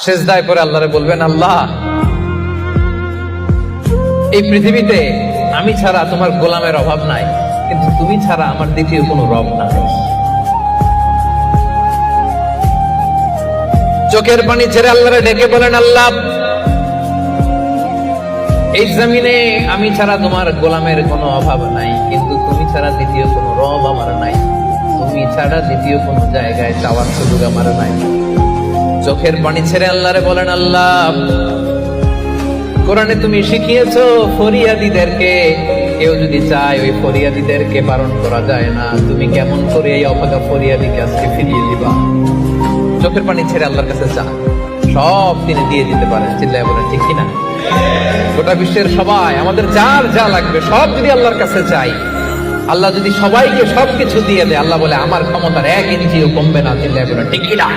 সিজদায় পড়ে আল্লাহরে বলবেন, আল্লাহ এই পৃথিবীতে আমি ছাড়া তোমার গোলামের অভাব নাই, কিন্তু তুমি ছাড়া আমার দ্বিতীয় কোনো রব নাই। চোখের পানি ছেড়ে আল্লাহরে ডেকে বলেন, আল্লাহ এই জমিনে আমি ছাড়া তোমার গোলামের কোনো অভাব নাই, কিন্তু তুমি ছাড়া দ্বিতীয় কোনো রব আমার নাই, তুমি ছাড়া দ্বিতীয় কোনো জায়গায় চাওয়ার সুযোগ আমার নাই। চোখের পানি ছেড়ে আল্লাহরে বলেন, আল্লাহ কোরআনে তুমি শিখিয়েছো ফরিয়াদীদেরকে কেউ যদি চায় ওই ফরিয়াদীদেরকে বারণ করা যায় না, তুমি কেমন করে এই অভাগা ফরিয়াদীকে আজকে ফিরিয়ে দিবা। চোখের পানি ছেড়ে আল্লাহর কাছে চা, সব তিনি দিয়ে দিতে পারেন। চিল্লায় বলেন ঠিক কিনা? গোটা বিশ্বের সবাই আমাদের যার যা লাগবে সব যদি আল্লাহর কাছে চাই, আল্লাহ যদি সবাইকে সবকিছু দিয়ে দেয়, আল্লাহ বলে আমার ক্ষমতার 1 ইঞ্চিও কমবে না। চিল্লায় বলেন ঠিক কিনা?